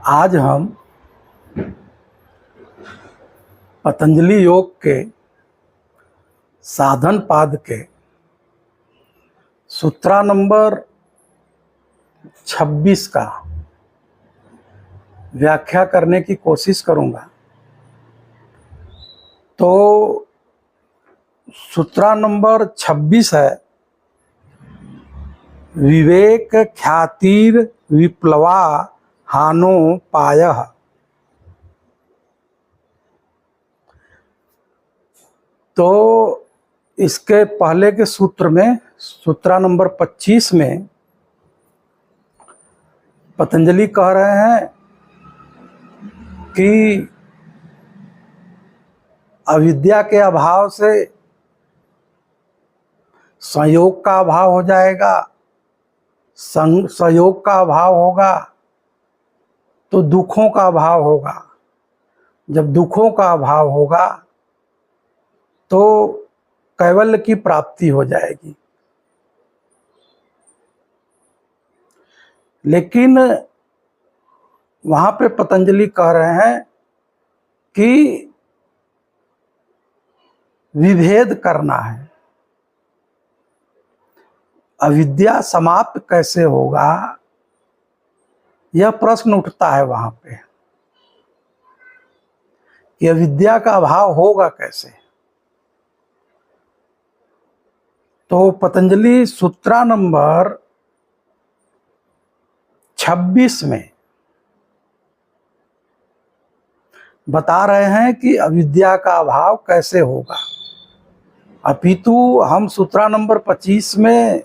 आज हम पतंजलि योग के साधन पाद के सूत्रा नंबर 26 का व्याख्या करने की कोशिश करूंगा। तो सूत्रा नंबर 26 है, विवेक ख्यातिर विप्लवा हानो पायः। तो इसके पहले के सूत्र में, सूत्रा नंबर 25 में पतंजलि कह रहे हैं कि अविद्या के अभाव से संयोग का अभाव हो जाएगा, संयोग का अभाव होगा तो दुखों का अभाव होगा। जब दुखों का अभाव होगा तो कैवल्य की प्राप्ति हो जाएगी। लेकिन वहां पे पतंजलि कह रहे हैं कि विभेद करना है। अविद्या समाप्त कैसे होगा, यह प्रश्न उठता है वहां पे कि अविद्या का अभाव होगा कैसे। तो पतंजलि सूत्रा नंबर 26 में बता रहे हैं कि अविद्या का अभाव कैसे होगा। अपितु हम सूत्रा नंबर 25 में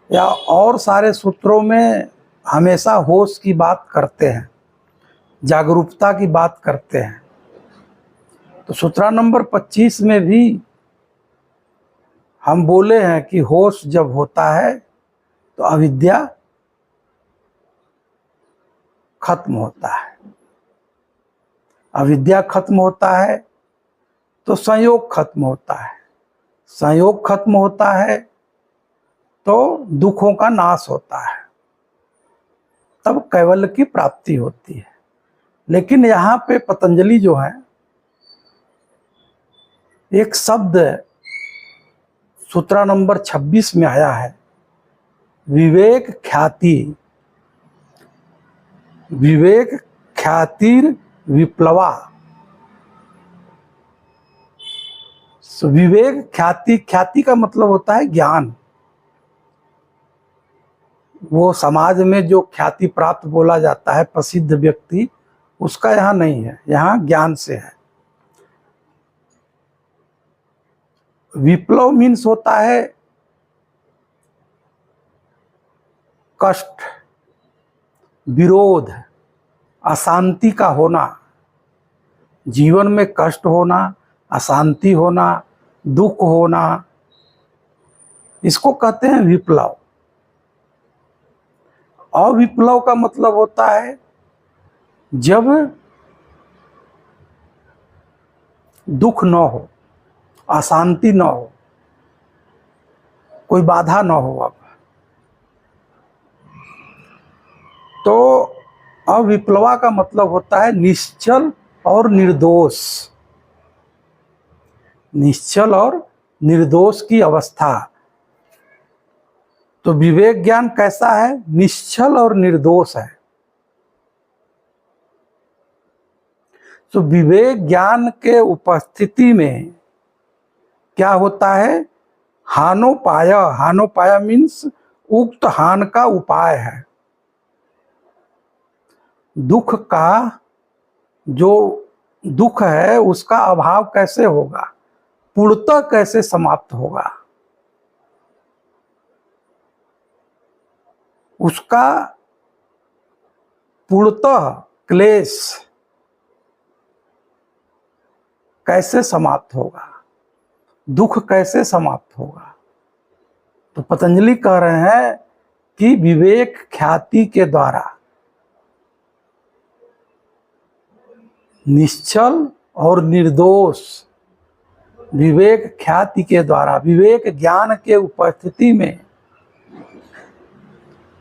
या और सारे सूत्रों में हमेशा होश की बात करते हैं, जागरूकता की बात करते हैं। तो सूत्रा नंबर 25 में भी हम बोले हैं कि होश जब होता है तो अविद्या खत्म होता है, अविद्या खत्म होता है तो संयोग खत्म होता है, संयोग खत्म होता है तो दुखों का नाश होता है, तब कैवल्य की प्राप्ति होती है। लेकिन यहाँ पे पतंजलि जो है, एक शब्द सूत्रा नंबर 26 में आया है, विवेक ख्याति, विवेक ख्यातिर विप्लवा। विवेक ख्याति, ख्याति का मतलब होता है ज्ञान। वो समाज में जो ख्याति प्राप्त बोला जाता है, प्रसिद्ध व्यक्ति, उसका यहाँ नहीं है, यहाँ ज्ञान से है। विप्लव मीन्स होता है कष्ट, विरोध, अशांति का होना, जीवन में कष्ट होना, अशांति होना, दुख होना, इसको कहते हैं विप्लव। अविप्लव का मतलब होता है जब दुख न हो, अशांति न हो, कोई बाधा न हो। अब तो अविप्लवा का मतलब होता है निश्चल और निर्दोष, निश्चल और निर्दोष की अवस्था। तो विवेक ज्ञान कैसा है? निश्चल और निर्दोष है। तो विवेक ज्ञान के उपस्थिति में क्या होता है? हानोपाय, हानोपाय मीन्स उक्त हान का उपाय है। दुख का जो दुख है उसका अभाव कैसे होगा, पूर्णतः कैसे समाप्त होगा, उसका पूर्णतः क्लेश कैसे समाप्त होगा, दुख कैसे समाप्त होगा। तो पतंजलि कह रहे हैं कि विवेक ख्याति के द्वारा, निश्चल और निर्दोष विवेक ख्याति के द्वारा, विवेक ज्ञान के उपस्थिति में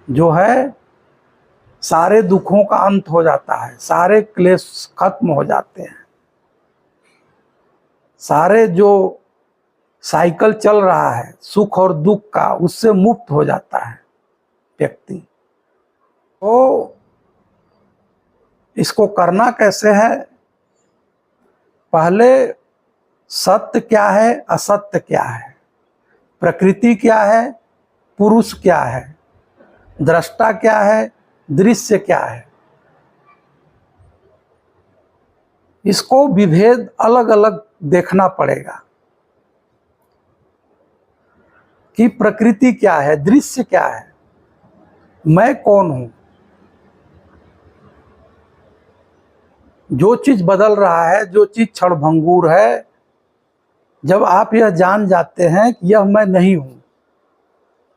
जो है सारे दुखों का अंत हो जाता है, सारे क्लेश खत्म हो जाते हैं, सारे जो साइकिल चल रहा है सुख और दुख का, उससे मुक्त हो जाता है व्यक्ति। तो इसको करना कैसे है? पहले सत्य क्या है, असत्य क्या है, प्रकृति क्या है, पुरुष क्या है, दृष्टा क्या है, दृश्य क्या है, इसको विभेद अलग अलग देखना पड़ेगा कि प्रकृति क्या है, दृश्य क्या है, मैं कौन हूं। जो चीज बदल रहा है, जो चीज क्षणभंगुर है, जब आप यह जान जाते हैं कि यह मैं नहीं हूं,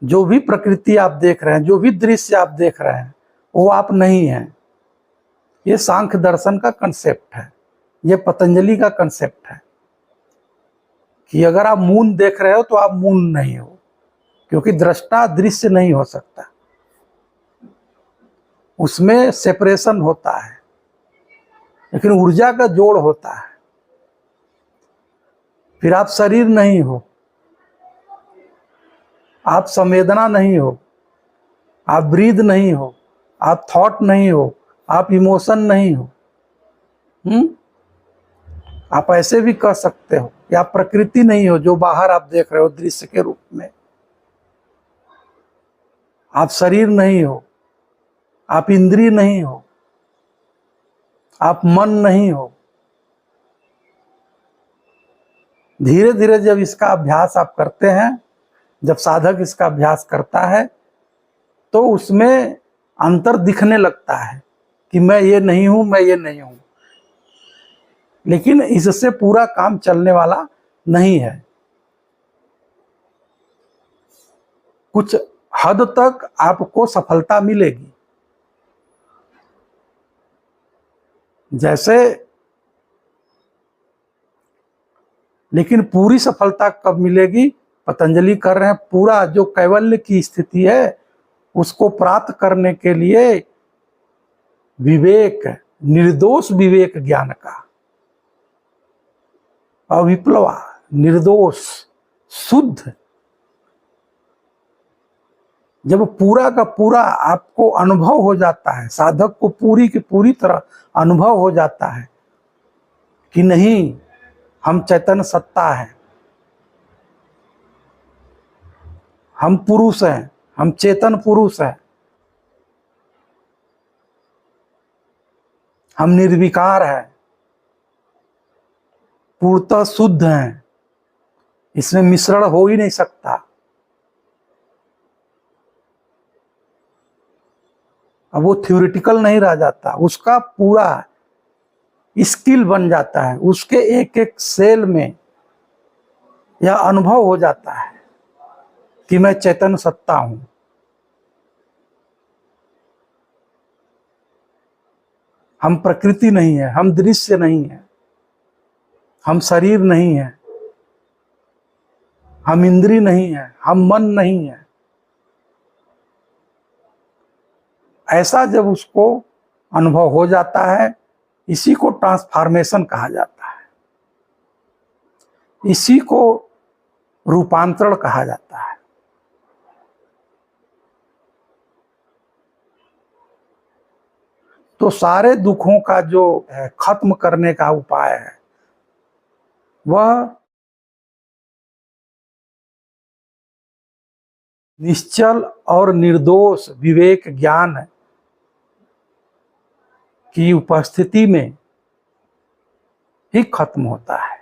जो भी प्रकृति आप देख रहे हैं, जो भी दृश्य आप देख रहे हैं, वो आप नहीं हैं। ये सांख्य दर्शन का कंसेप्ट है, ये पतंजलि का कंसेप्ट है कि अगर आप मून देख रहे हो तो आप मून नहीं हो, क्योंकि दृष्टा दृश्य नहीं हो सकता, उसमें सेपरेशन होता है, लेकिन ऊर्जा का जोड़ होता है। फिर आप शरीर नहीं हो, आप संवेदना नहीं हो, आप ब्रीद नहीं हो, आप थॉट नहीं हो, आप इमोशन नहीं हो। आप ऐसे भी कह सकते हो कि आप प्रकृति नहीं हो, जो बाहर आप देख रहे हो दृश्य के रूप में। आप शरीर नहीं हो, आप इंद्रिय नहीं हो, आप मन नहीं हो। धीरे धीरे जब इसका अभ्यास आप करते हैं, जब साधक इसका अभ्यास करता है, तो उसमें अंतर दिखने लगता है कि मैं ये नहीं हूं, मैं ये नहीं हूं। लेकिन इससे पूरा काम चलने वाला नहीं है। कुछ हद तक आपको सफलता मिलेगी। जैसे, लेकिन पूरी सफलता कब मिलेगी? पतंजलि कर रहे हैं, पूरा जो कैवल्य की स्थिति है उसको प्राप्त करने के लिए विवेक, निर्दोष विवेक ज्ञान का, अविप्लवा, निर्दोष, शुद्ध, जब पूरा का पूरा आपको अनुभव हो जाता है, साधक को पूरी की पूरी तरह अनुभव हो जाता है कि नहीं, हम चैतन्य सत्ता हैं, हम पुरुष हैं, हम चेतन पुरुष हैं, हम निर्विकार हैं, पूर्णतः शुद्ध हैं, इसमें मिश्रण हो ही नहीं सकता। अब वो थ्योरेटिकल नहीं रह जाता, उसका पूरा स्किल बन जाता है, उसके एक एक सेल में यह अनुभव हो जाता है कि मैं चैतन्य सत्ता हूं। हम प्रकृति नहीं है, हम दृश्य नहीं है, हम शरीर नहीं है, हम इंद्रिय नहीं है, हम मन नहीं है। ऐसा जब उसको अनुभव हो जाता है, इसी को ट्रांसफॉर्मेशन कहा जाता है, इसी को रूपांतरण कहा जाता है। तो सारे दुखों का जो खत्म करने का उपाय है वह निश्चल और निर्दोष विवेक ज्ञान की उपस्थिति में ही खत्म होता है।